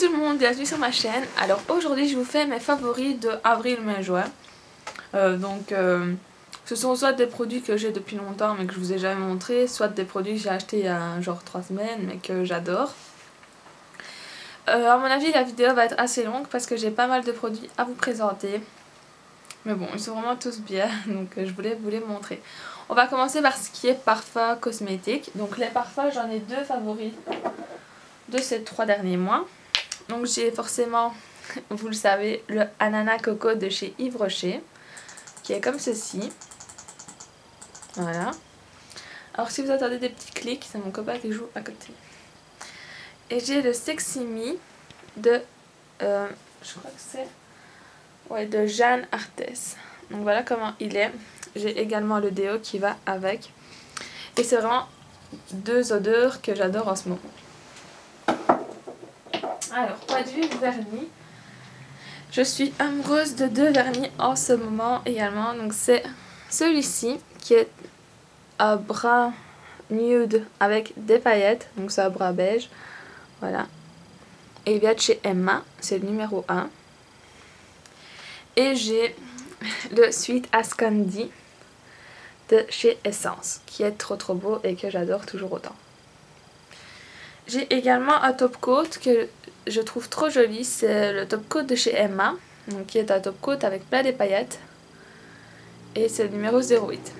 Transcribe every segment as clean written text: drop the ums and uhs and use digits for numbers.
tout le monde, bienvenue sur ma chaîne. Alors aujourd'hui je vous fais mes favoris de avril, mai, juin. Ce sont soit des produits que j'ai depuis longtemps mais que je vous ai jamais montré, soit des produits que j'ai achetés il y a genre 3 semaines mais que j'adore. À mon avis la vidéo va être assez longue parce que j'ai pas mal de produits à vous présenter. Mais bon, ils sont vraiment tous bien, donc je voulais vous les montrer. On va commencer par ce qui est parfum cosmétique. Donc les parfums, j'en ai deux favoris de ces 3 derniers mois. Donc j'ai forcément, vous le savez, le Ananas Coco de chez Yves Rocher, qui est comme ceci. Voilà. Alors si vous entendez des petits clics, c'est mon copain qui joue à côté. Et j'ai le Sexy Me de, je crois que c'est... ouais, de Jeanne Arthès. Donc voilà comment il est. J'ai également le déo qui va avec. Et c'est vraiment deux odeurs que j'adore en ce moment. Alors, point de vue vernis. Je suis amoureuse de deux vernis en ce moment également. Donc c'est celui-ci qui est à bras nude avec des paillettes. Donc c'est à bras beige. Voilà. Et il vient de chez Emma. C'est le numéro 1. Et j'ai le Sweet As Candy de chez Essence, qui est trop beau et que j'adore toujours autant. J'ai également un top coat que je trouve trop joli, c'est le top coat de chez Emma, donc qui est un top coat avec plein de paillettes. Et c'est le numéro 08.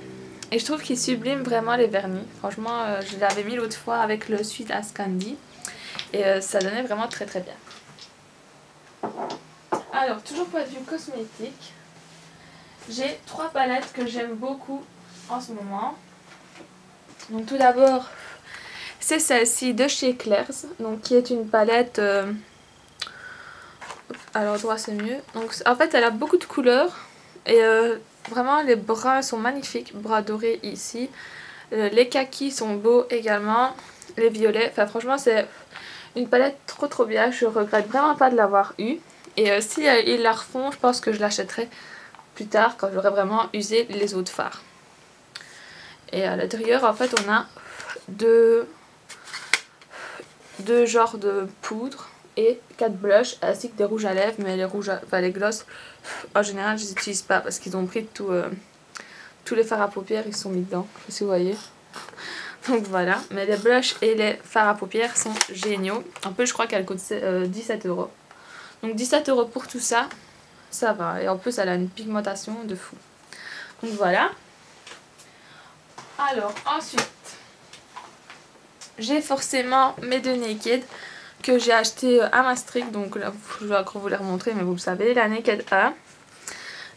Et je trouve qu'il sublime vraiment les vernis. Franchement, je l'avais mis l'autre fois avec le Sweet As Candy. Et ça donnait vraiment très bien. Alors, toujours point de vue cosmétique, j'ai 3 palettes que j'aime beaucoup en ce moment. Donc tout d'abord, c'est celle-ci de chez Claire's, donc qui est une palette à l'endroit c'est mieux. Donc en fait elle a beaucoup de couleurs et vraiment les bruns sont magnifiques, bras dorés ici. Les kakis sont beaux également, les violets, enfin franchement c'est une palette trop bien, je regrette vraiment pas de l'avoir eue. Et si ils la refont, je pense que je l'achèterai plus tard quand j'aurai vraiment usé les autres fards. Et à l'intérieur en fait on a deux genres de poudre et 4 blushs ainsi que des rouges à lèvres, mais les rouges enfin les gloss en général je les utilise pas parce qu'ils ont pris tous les fards à paupières, ils sont mis dedans, je sais pas si vous voyez. Donc voilà, mais les blushs et les fards à paupières sont géniaux. En plus je crois qu'elle coûte 17 €. Donc 17 € pour tout ça, ça va. Et en plus elle a une pigmentation de fou. Donc voilà. Alors ensuite, j'ai forcément mes deux Naked que j'ai acheté à Maastricht. Donc là je vais encore vous les remontrer mais vous le savez, la Naked A.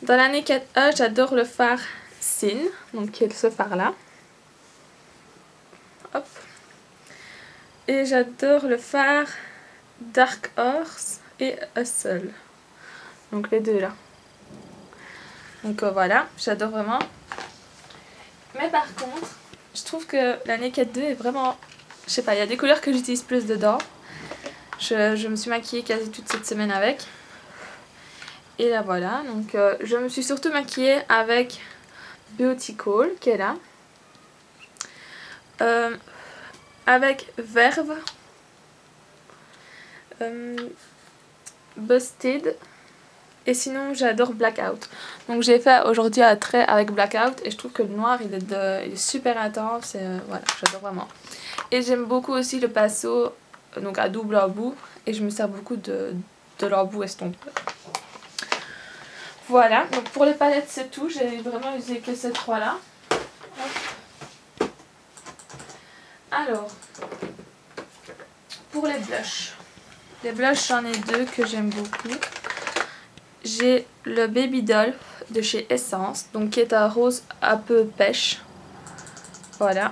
Dans la Naked A j'adore le fard Sin, donc qui est ce fard là. Hop. Et j'adore le fard Dark Horse et Hustle. Donc les deux là. Donc voilà, j'adore vraiment. Mais par contre, je trouve que la Naked 2 est vraiment... je sais pas, il y a des couleurs que j'utilise plus dedans. Je me suis maquillée quasi toute cette semaine avec. Et là voilà, donc je me suis surtout maquillée avec Beauty Call qui est là. Avec Verve. Busted. Et sinon j'adore Blackout. Donc j'ai fait aujourd'hui un trait avec Blackout et je trouve que le noir il est super intense et voilà, j'adore vraiment. Et j'aime beaucoup aussi le pinceau donc à double embout et je me sers beaucoup de l'embout estompeur. Voilà, donc pour les palettes c'est tout, j'ai vraiment usé que ces 3 là. Alors, pour les blushs. Les blushs j'en ai 2 que j'aime beaucoup. J'ai le Baby Doll de chez Essence, donc qui est un rose un peu pêche. Voilà.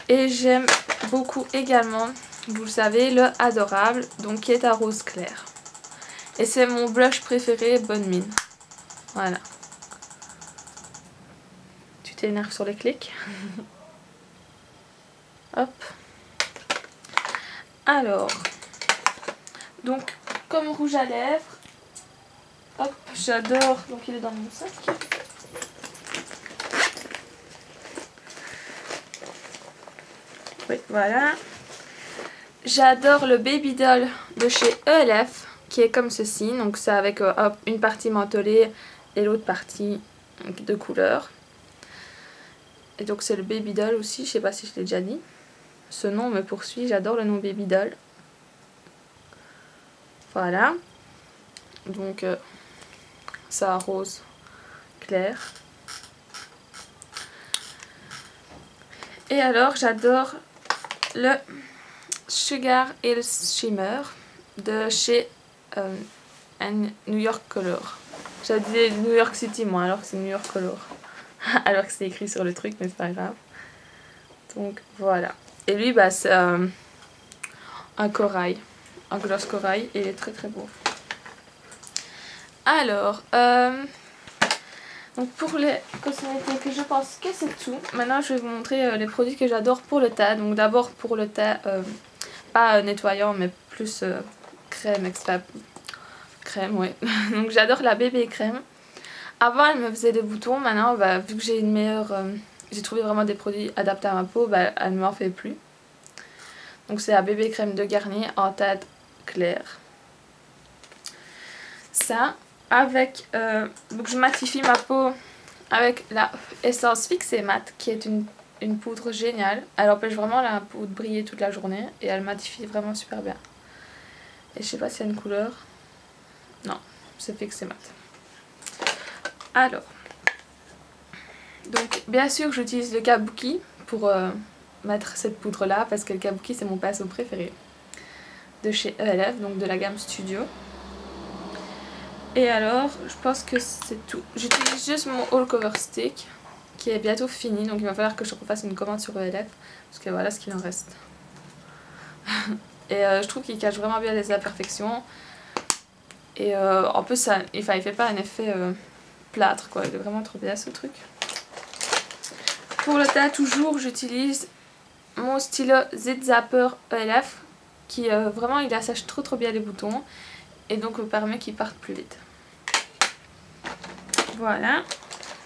Et j'aime beaucoup également, vous le savez, le Adorable, donc qui est un rose clair. Et c'est mon blush préféré, Bonne Mine. Voilà. Tu t'énerves sur les clics. Hop. Alors, donc comme rouge à lèvres, hop, j'adore, donc il est dans mon sac. Oui, voilà. J'adore le Baby Doll de chez ELF, qui est comme ceci. Donc c'est avec une partie mentholée et l'autre partie de couleur. Et donc c'est le Baby Doll aussi, je sais pas si je l'ai déjà dit. Ce nom me poursuit, j'adore le nom Baby Doll. Voilà. Donc c'est un rose clair. Et alors j'adore le Sugar Hills Shimmer de chez New York Color. J'ai dit New York City moi alors que c'est New York Color. Alors que c'est écrit sur le truc mais c'est pas grave. Donc voilà. Et lui bah c'est un corail. Un gloss corail et il est très très beau. Alors donc pour les cosmétiques je pense que c'est tout. Maintenant je vais vous montrer les produits que j'adore pour le teint. Donc d'abord pour le teint pas nettoyant mais plus crème extra crème ouais. Donc j'adore la bébé crème. Avant elle me faisait des boutons, maintenant bah, vu que j'ai une meilleure j'ai trouvé vraiment des produits adaptés à ma peau, bah, elle ne m'en fait plus. Donc c'est la bébé crème de Garnier en teinte claire. Ça avec donc je matifie ma peau avec la Essence Fix et Mat qui est une poudre géniale. Elle empêche vraiment la peau de briller toute la journée et elle matifie vraiment super bien. Et je sais pas s'il y a une couleur. Non, c'est Fix et Mat. Alors, donc bien sûr j'utilise le Kabuki pour mettre cette poudre là parce que le Kabuki c'est mon pinceau préféré de chez ELF, donc de la gamme Studio. Et alors, je pense que c'est tout. J'utilise juste mon All Cover Stick qui est bientôt fini, donc il va falloir que je refasse une commande sur ELF parce que voilà ce qu'il en reste. Et je trouve qu'il cache vraiment bien les imperfections. Et en plus, ça, il fait pas un effet plâtre quoi, il est vraiment trop bien ce truc. Pour le teint, toujours, j'utilise mon stylo Zit Zapper ELF qui vraiment il assèche trop bien les boutons et donc me permet qu'ils partent plus vite. Voilà,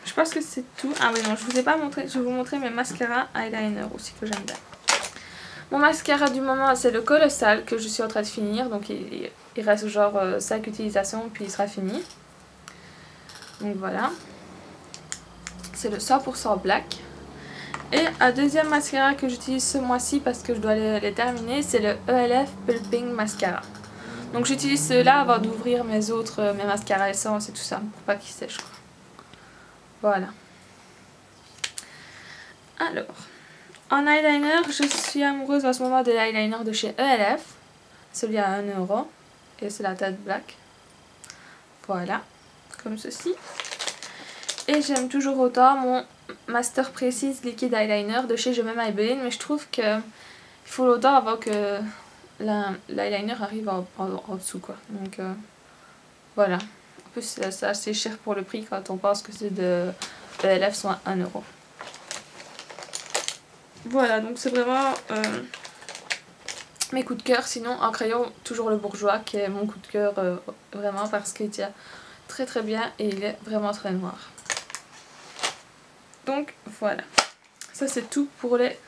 je pense que c'est tout. Ah oui non, je vous ai pas montré, je vais vous montrer mes mascaras eyeliner aussi que j'aime bien. Mon mascara du moment c'est le Colossal que je suis en train de finir, donc il reste genre 5 utilisations puis il sera fini. Donc voilà, c'est le 100% black. Et un deuxième mascara que j'utilise ce mois-ci parce que je dois les terminer, c'est le ELF Pulping Mascara. Donc j'utilise ceux-là avant d'ouvrir mes mascaras essence et tout ça, pour pas qu'ils sèchent quoi. Voilà. Alors, en eyeliner, je suis amoureuse en ce moment de l'eyeliner de chez ELF. Celui à 1 €. Et c'est la teinte black. Voilà, comme ceci. Et j'aime toujours autant mon Master Precise Liquid Eyeliner de chez Je m'aime Maybelline, mais je trouve que il faut longtemps avant que l'eyeliner arrive en dessous quoi. Donc voilà. En plus c'est assez cher pour le prix quand on pense que c'est de ELF soit 1 €. Voilà, donc c'est vraiment mes coups de cœur. Sinon en crayon, toujours le Bourjois qui est mon coup de cœur vraiment parce qu'il tient très bien et il est vraiment très noir. Donc voilà, ça c'est tout pour les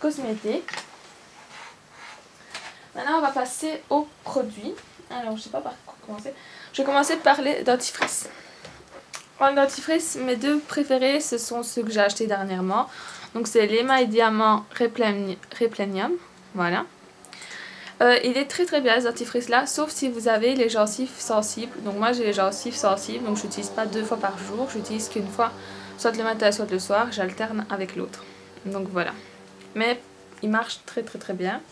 cosmétiques. Maintenant on va passer aux produits. Alors je sais pas par quoi commencer. Je vais commencer par les dentifrices. En dentifrice, mes deux préférés ce sont ceux que j'ai achetés dernièrement. Donc c'est l'Email Diamant Replenium. Voilà. Il est très bien ce dentifrice là, sauf si vous avez les gencives sensibles. Donc moi j'ai les gencives sensibles, donc je n'utilise pas 2 fois par jour, j'utilise qu'une fois, soit le matin soit le soir, j'alterne avec l'autre. Donc voilà. Mais il marche très bien.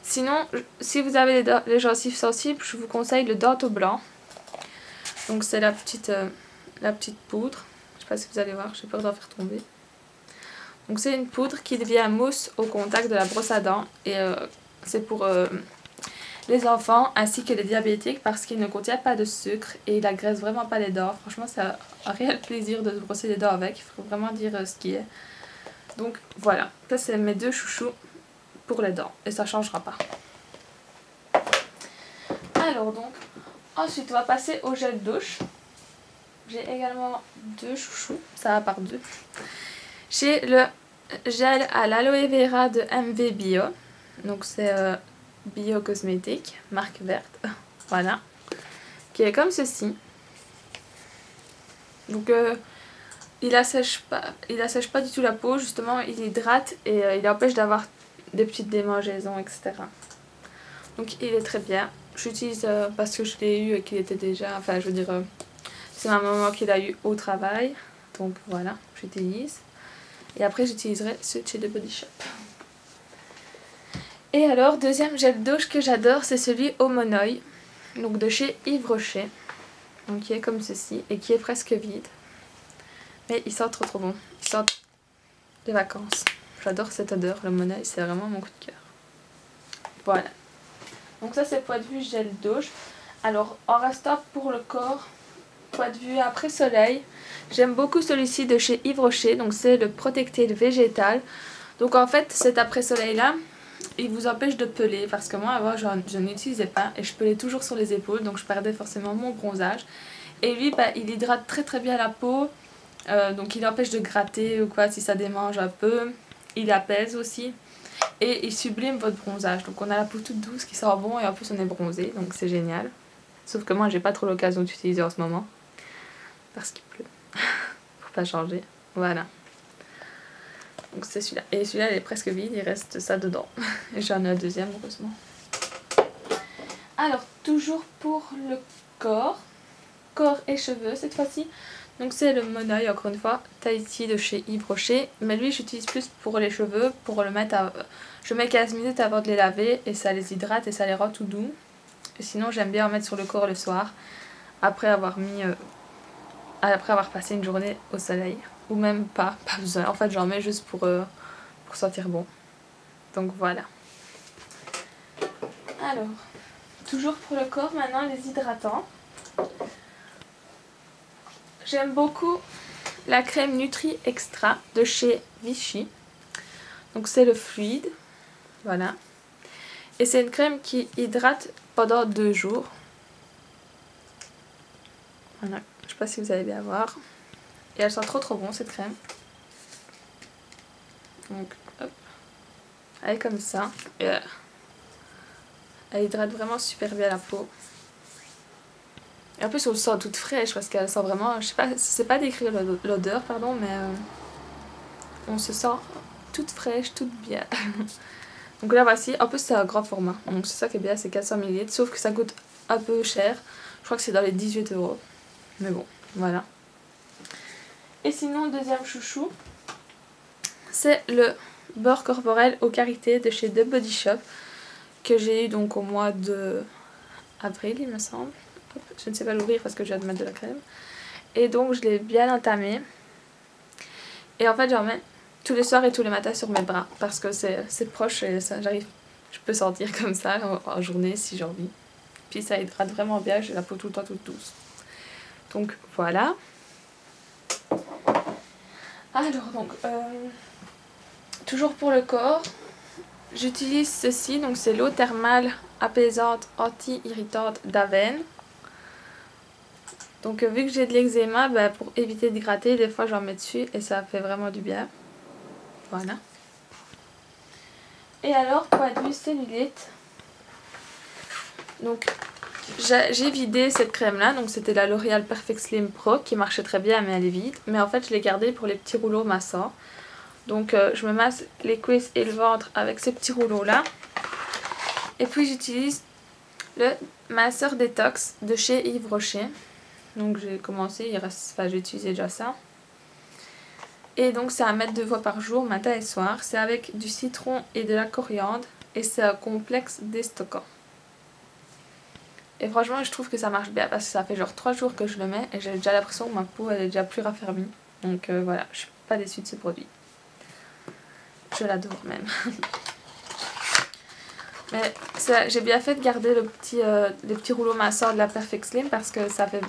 Sinon, si vous avez les gencives sensibles, je vous conseille le Danto Blanc. Donc c'est la petite poudre. Je sais pas si vous allez voir, j'ai peur d'en faire tomber. Donc c'est une poudre qui devient mousse au contact de la brosse à dents et c'est pour les enfants ainsi que les diabétiques parce qu'il ne contient pas de sucre et il agresse vraiment pas les dents. Franchement c'est un réel plaisir de se brosser les dents avec, il faut vraiment dire ce qui est. Donc voilà, ça c'est mes deux chouchous pour les dents et ça changera pas. Alors donc, ensuite on va passer au gel douche. J'ai également deux chouchous, ça va par deux. J'ai le gel à l'aloe vera de MV Bio. Donc c'est Bio Cosmétique, marque verte. Voilà. Qui est comme ceci. Donc il assèche pas du tout la peau, justement il hydrate et il empêche d'avoir des petites démangeaisons, etc. Donc il est très bien. J'utilise parce que je l'ai eu et qu'il était déjà, enfin je veux dire, c'est ma maman qui l'a eu au travail. Donc voilà, j'utilise. Et après j'utiliserai ce chez The Body Shop. Et alors, deuxième gel douche que j'adore, c'est celui au Monoï. Donc de chez Yves Rocher. Donc qui est comme ceci et qui est presque vide. Mais il sent trop bon. Il sent des vacances. J'adore cette odeur, le Monoï, c'est vraiment mon coup de cœur. Voilà. Donc ça c'est point de vue gel douche. Alors en restant pour le corps, point de vue après soleil, j'aime beaucoup celui-ci de chez Yves Rocher. Donc c'est le Protected Végétal. Donc en fait cet après soleil là, il vous empêche de peler. Parce que moi avant je n'utilisais pas et je pelais toujours sur les épaules. Donc je perdais forcément mon bronzage. Et lui bah, il hydrate très bien la peau. Donc il empêche de gratter ou quoi si ça démange un peu. Il apaise aussi. Et il sublime votre bronzage. Donc on a la peau toute douce qui sent bon et en plus on est bronzé. Donc c'est génial. Sauf que moi j'ai pas trop l'occasion d'utiliser en ce moment. Parce qu'il pleut. Faut pas changer. Voilà. Donc c'est celui-là. Et celui-là il est presque vide. Il reste ça dedans. Et j'en ai un deuxième heureusement. Alors toujours pour le corps. Corps et cheveux cette fois-ci. Donc c'est le Monoï, encore une fois, Tahiti de chez Yves Rocher. Mais lui j'utilise plus pour les cheveux, pour le mettre à... Je mets 15 minutes avant de les laver et ça les hydrate et ça les rend tout doux. Et sinon j'aime bien en mettre sur le corps le soir, après avoir passé une journée au soleil. Ou même pas besoin. En fait j'en mets juste pour sentir bon. Donc voilà. Alors, toujours pour le corps maintenant, les hydratants. J'aime beaucoup la crème Nutri Extra de chez Vichy. Donc c'est le fluide. Voilà. Et c'est une crème qui hydrate pendant 2 jours. Voilà. Je sais pas si vous allez bien voir. Et elle sent trop bon cette crème. Donc hop. Elle est comme ça. Et elle hydrate vraiment super bien la peau. Et en plus on le sent toute fraîche parce qu'elle sent vraiment, je sais pas, c'est pas décrire l'odeur pardon, mais on se sent toute fraîche, toute bien. Donc là voici, en plus c'est un grand format, donc c'est ça qui est bien, c'est 400 ml, sauf que ça coûte un peu cher, je crois que c'est dans les 18 €. Mais bon, voilà. Et sinon, deuxième chouchou, c'est le beurre corporel au karité de chez The Body Shop, que j'ai eu donc au mois de avril il me semble. Je ne sais pas l'ouvrir parce que je viens de mettre de la crème. Et donc je l'ai bien entamé. Et en fait j'en mets tous les soirs et tous les matins sur mes bras. Parce que c'est proche et je peux sentir comme ça en journée si j'ai envie. Puis ça hydrate vraiment bien, j'ai la peau tout le temps toute douce. Donc voilà. Alors donc, toujours pour le corps, j'utilise ceci. Donc c'est l'eau thermale apaisante anti-irritante d'Aven. Donc vu que j'ai de l'eczéma, bah, pour éviter de gratter, des fois j'en mets dessus et ça fait vraiment du bien. Voilà. Et alors, point de vue cellulite. Donc j'ai vidé cette crème là, donc c'était la L'Oréal Perfect Slim Pro qui marchait très bien mais elle est vide. Mais en fait je l'ai gardée pour les petits rouleaux massants. Donc je me masse les cuisses et le ventre avec ces petits rouleaux là. Et puis j'utilise le masseur détox de chez Yves Rocher. Donc j'ai commencé, j'ai utilisé déjà ça. Et donc c'est à mettre 2 fois par jour, matin et soir. C'est avec du citron et de la coriandre. Et c'est un complexe déstockant. Et franchement je trouve que ça marche bien parce que ça fait genre 3 jours que je le mets. Et j'ai déjà l'impression que ma peau elle est déjà plus raffermie. Donc voilà, je suis pas déçue de ce produit. Je l'adore même. Mais j'ai bien fait de garder les petits rouleaux masseurs de la Perfect Slim parce que ça fait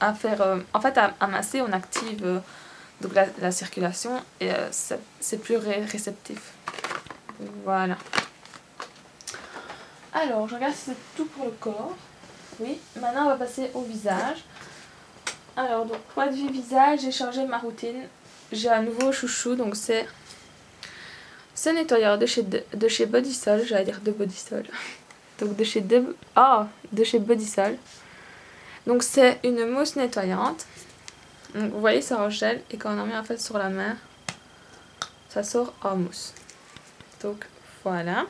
en fait à masser on active donc la circulation et c'est plus réceptif. Voilà. Alors je regarde si c'est tout pour le corps. Oui, maintenant on va passer au visage. Alors donc point de vue visage, j'ai changé ma routine. J'ai un nouveau chouchou, donc c'est ce nettoyeur de chez Bodysol, j'allais dire de Bodysol. Donc de chez Bodysol. Donc c'est une mousse nettoyante. Donc vous voyez, c'est en gel et quand on en met en fait sur la main, ça sort en mousse. Donc voilà.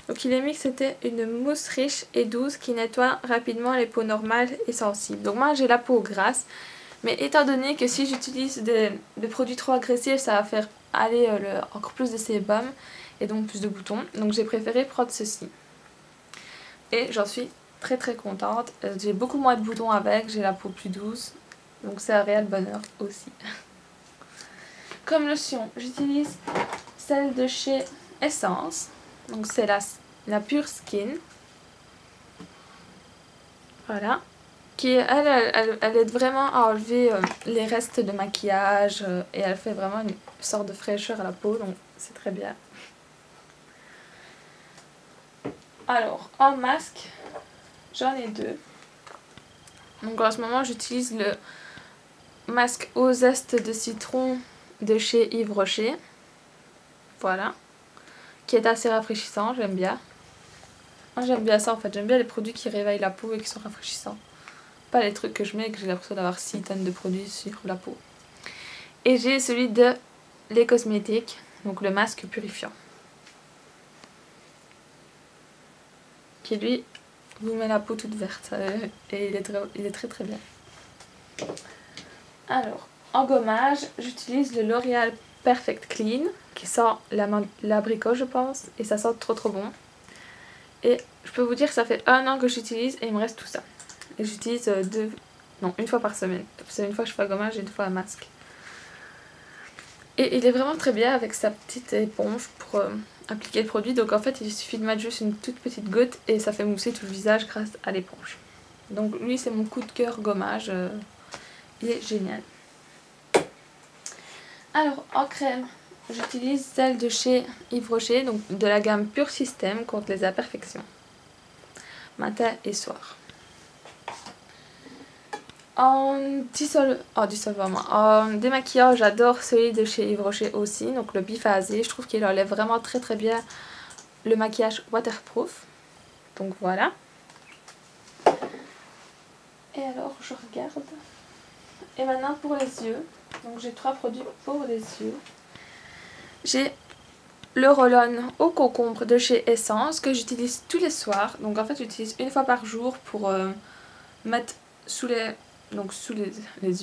Donc il est mis que c'était une mousse riche et douce qui nettoie rapidement les peaux normales et sensibles. Donc moi j'ai la peau grasse, mais étant donné que si j'utilise des produits trop agressifs, ça va faire aller encore plus de sébum et donc plus de boutons. Donc j'ai préféré prendre ceci. Et j'en suis très très contente. J'ai beaucoup moins de boutons avec, j'ai la peau plus douce. Donc c'est un réel bonheur aussi. Comme lotion, j'utilise celle de chez Essence. Donc c'est la Pure Skin. Voilà. Qui elle aide vraiment à enlever les restes de maquillage. Et elle fait vraiment une sorte de fraîcheur à la peau. Donc c'est très bien. Alors, en masque, j'en ai deux. Donc en ce moment j'utilise le masque au zeste de citron de chez Yves Rocher. Voilà. Qui est assez rafraîchissant, j'aime bien. Moi j'aime bien ça en fait, j'aime bien les produits qui réveillent la peau et qui sont rafraîchissants. Pas les trucs que je mets et que j'ai l'impression d'avoir 6 tonnes de produits sur la peau. Et j'ai celui de Les Cosmétiques, donc le masque purifiant. Qui lui vous met la peau toute verte et il est très très bien. Alors, en gommage, j'utilise le L'Oréal Perfect Clean qui sent l'abricot je pense et ça sent trop bon. Et je peux vous dire que ça fait 1 an que j'utilise et il me reste tout ça. Et j'utilise une fois par semaine. C'est une fois que je fais un gommage et une fois un masque. Et il est vraiment très bien avec sa petite éponge pour appliquer le produit. Donc en fait il suffit de mettre juste une toute petite goutte et ça fait mousser tout le visage grâce à l'éponge. Donc lui c'est mon coup de cœur gommage. Il est génial. Alors en crème, j'utilise celle de chez Yves Rocher, donc de la gamme Pure System contre les imperfections. Matin et soir. En démaquillant, j'adore celui de chez Yves Rocher aussi, donc le biphasé. Je trouve qu'il enlève vraiment très très bien le maquillage waterproof. Donc voilà. Et alors je regarde. Et maintenant pour les yeux. Donc j'ai 3 produits pour les yeux. J'ai le roll-on au concombre de chez Essence que j'utilise tous les soirs. Donc en fait j'utilise une fois par jour pour mettre sous les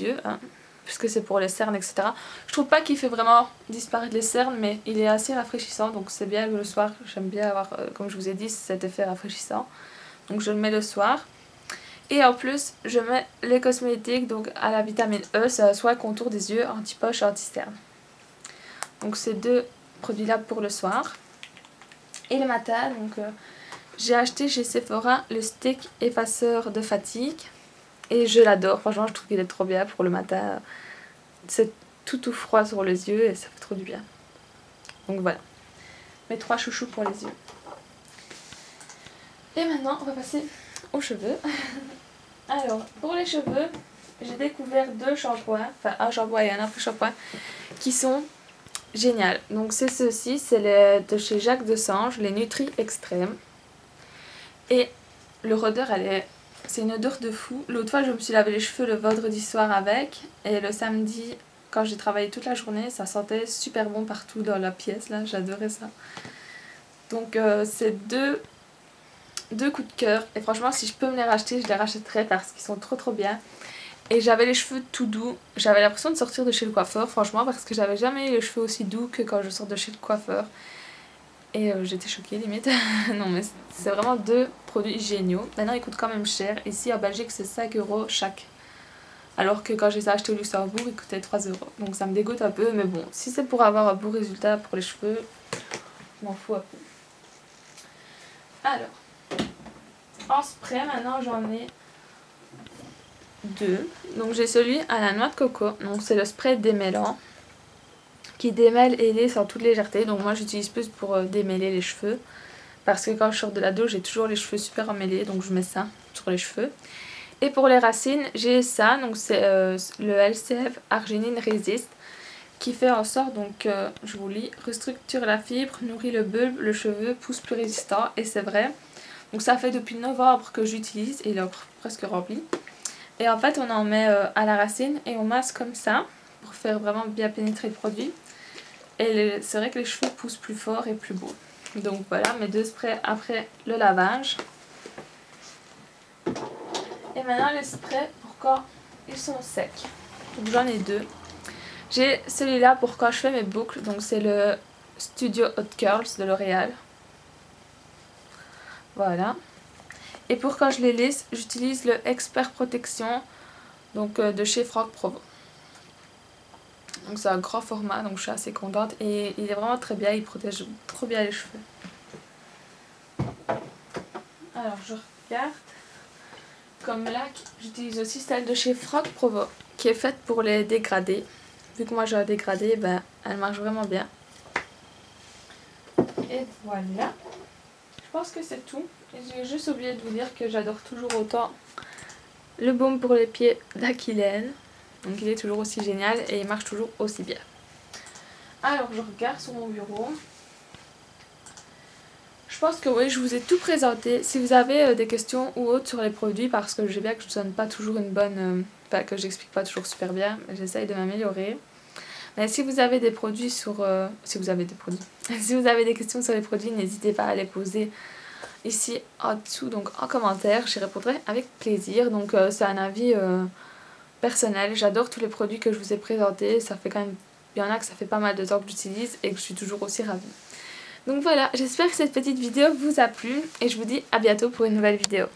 yeux, hein, puisque c'est pour les cernes, etc. Je trouve pas qu'il fait vraiment disparaître les cernes, mais il est assez rafraîchissant, donc c'est bien le soir. J'aime bien avoir, comme je vous ai dit, cet effet rafraîchissant. Donc je le mets le soir. Et en plus, je mets les cosmétiques donc à la vitamine E, ça soit contour des yeux, anti-poche, anti-cerne. Donc ces 2 produits-là pour le soir. Et le matin, donc j'ai acheté chez Sephora le stick effaceur de fatigue. Et je l'adore, franchement je trouve qu'il est trop bien pour le matin. C'est tout froid sur les yeux et ça fait trop du bien. Donc voilà, mes 3 chouchous pour les yeux. Et maintenant on va passer aux cheveux. Alors pour les cheveux, j'ai découvert 2 shampoings, enfin un shampoing et un après-shampoing qui sont géniaux. Donc c'est ceux-ci, c'est de chez Jacques Desange, les Nutri Extrême. Et leur odeur c'est une odeur de fou. L'autre fois je me suis lavé les cheveux le vendredi soir avec et le samedi quand j'ai travaillé toute la journée ça sentait super bon partout dans la pièce là, j'adorais ça. Donc c'est deux coups de cœur et franchement si je peux me les racheter je les rachèterai parce qu'ils sont trop bien. Et j'avais les cheveux tout doux, j'avais l'impression de sortir de chez le coiffeur franchement parce que j'avais jamais eu les cheveux aussi doux que quand je sors de chez le coiffeur. Et j'étais choquée limite. Non mais c'est vraiment 2 produits géniaux. Maintenant ils coûtent quand même cher. Ici en Belgique c'est 5 € chaque. Alors que quand je les ai achetés au Luxembourg ils coûtaient 3 €. Donc ça me dégoûte un peu. Mais bon, si c'est pour avoir un beau résultat pour les cheveux, je m'en fous un peu. Alors, en spray maintenant j'en ai 2. Donc j'ai celui à la noix de coco. Donc c'est le spray démêlant. Qui démêle et lisse en toute légèreté. Donc moi j'utilise plus pour démêler les cheveux. Parce que quand je sors de la douche j'ai toujours les cheveux super emmêlés. Donc je mets ça sur les cheveux. Et pour les racines j'ai ça. Donc c'est le LCF Arginine Resist. qui fait en sorte, donc je vous lis, restructure la fibre, nourrit le bulbe, le cheveu, pousse plus résistant, et c'est vrai. Donc ça fait depuis novembre que j'utilise et il est presque rempli. Et en fait on en met à la racine et on masse comme ça pour faire vraiment bien pénétrer le produit. Et c'est vrai que les cheveux poussent plus fort et plus beau. Donc voilà mes 2 sprays après le lavage. Et maintenant les sprays pour quand ils sont secs. Donc j'en ai 2. J'ai celui-là pour quand je fais mes boucles. Donc c'est le Studio Hot Curls de L'Oréal. Voilà. Et pour quand je les lisse, j'utilise le Expert Protection donc de chez Franck Provo. Donc c'est un grand format, donc je suis assez contente et il est vraiment très bien, il protège trop bien les cheveux. Alors je regarde. Comme lac, j'utilise aussi celle de chez Franck Provo qui est faite pour les dégradés. Vu que moi j'ai un dégradé, ben, elle marche vraiment bien. Et voilà. Je pense que c'est tout. J'ai juste oublié de vous dire que j'adore toujours autant le baume pour les pieds d'Aquilène. Donc il est toujours aussi génial et il marche toujours aussi bien. Alors je regarde sur mon bureau. Je pense que oui, je vous ai tout présenté. Si vous avez des questions ou autres sur les produits, parce que je sais bien que je ne donne pas toujours une bonne... Enfin, que j'explique pas toujours super bien, mais j'essaye de m'améliorer. Mais si vous avez des produits sur... si vous avez des questions sur les produits, n'hésitez pas à les poser ici en dessous, donc en commentaire. J'y répondrai avec plaisir. Donc c'est un avis personnel. J'adore tous les produits que je vous ai présentés. Ça fait quand même... Il y en a que ça fait pas mal de temps que j'utilise et que je suis toujours aussi ravie. Donc voilà, j'espère que cette petite vidéo vous a plu et je vous dis à bientôt pour une nouvelle vidéo.